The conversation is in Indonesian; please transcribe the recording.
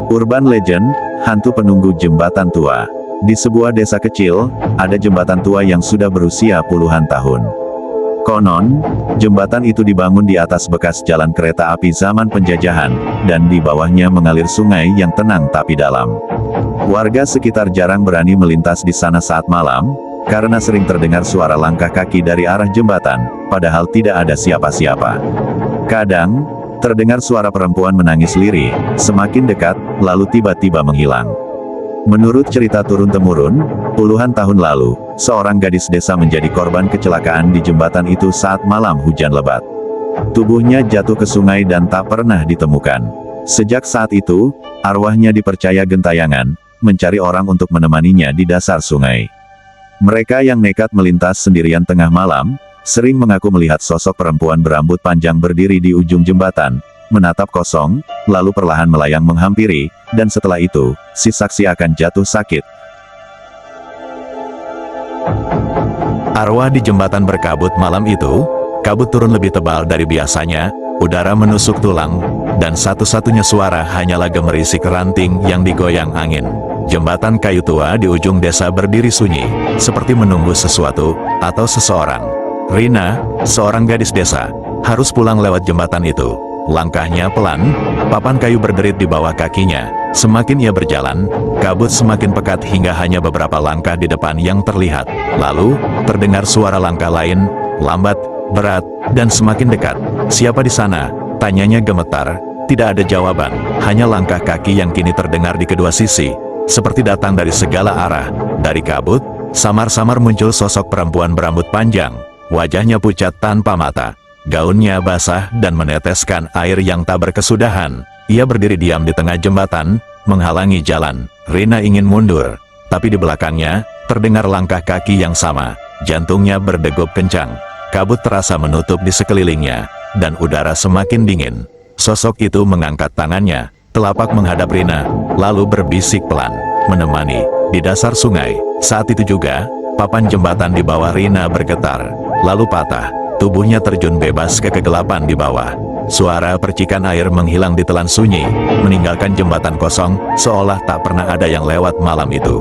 Urban Legend, hantu penunggu jembatan tua. Di sebuah desa kecil, ada jembatan tua yang sudah berusia puluhan tahun. Konon, jembatan itu dibangun di atas bekas jalan kereta api zaman penjajahan, dan di bawahnya mengalir sungai yang tenang tapi dalam. Warga sekitar jarang berani melintas di sana saat malam, karena sering terdengar suara langkah kaki dari arah jembatan, padahal tidak ada siapa-siapa. Kadang, terdengar suara perempuan menangis lirih, semakin dekat, lalu tiba-tiba menghilang. Menurut cerita turun-temurun, puluhan tahun lalu, seorang gadis desa menjadi korban kecelakaan di jembatan itu saat malam hujan lebat. Tubuhnya jatuh ke sungai dan tak pernah ditemukan. Sejak saat itu, arwahnya dipercaya gentayangan, mencari orang untuk menemaninya di dasar sungai. Mereka yang nekat melintas sendirian tengah malam, sering mengaku melihat sosok perempuan berambut panjang berdiri di ujung jembatan, menatap kosong, lalu perlahan melayang menghampiri, dan setelah itu, si saksi akan jatuh sakit. Arwah di jembatan berkabut malam itu, kabut turun lebih tebal dari biasanya, udara menusuk tulang, dan satu-satunya suara hanyalah gemerisik ranting yang digoyang angin. Jembatan kayu tua di ujung desa berdiri sunyi, seperti menunggu sesuatu, atau seseorang. Rina, seorang gadis desa, harus pulang lewat jembatan itu. Langkahnya pelan, papan kayu berderit di bawah kakinya. Semakin ia berjalan, kabut semakin pekat hingga hanya beberapa langkah di depan yang terlihat. Lalu, terdengar suara langkah lain, lambat, berat, dan semakin dekat. "Siapa di sana?" tanyanya gemetar. Tidak ada jawaban, hanya langkah kaki yang kini terdengar di kedua sisi, seperti datang dari segala arah. Dari kabut, samar-samar muncul sosok perempuan berambut panjang. Wajahnya pucat tanpa mata. Gaunnya basah dan meneteskan air yang tak berkesudahan. Ia berdiri diam di tengah jembatan, menghalangi jalan. Rina ingin mundur, tapi di belakangnya, terdengar langkah kaki yang sama. Jantungnya berdegup kencang. Kabut terasa menutup di sekelilingnya, dan udara semakin dingin. Sosok itu mengangkat tangannya, telapak menghadap Rina, lalu berbisik pelan, "Menemani." Di dasar sungai, saat itu juga, papan jembatan di bawah Rina bergetar, lalu patah. Tubuhnya terjun bebas ke kegelapan di bawah. Suara percikan air menghilang di telan sunyi, meninggalkan jembatan kosong, seolah tak pernah ada yang lewat malam itu.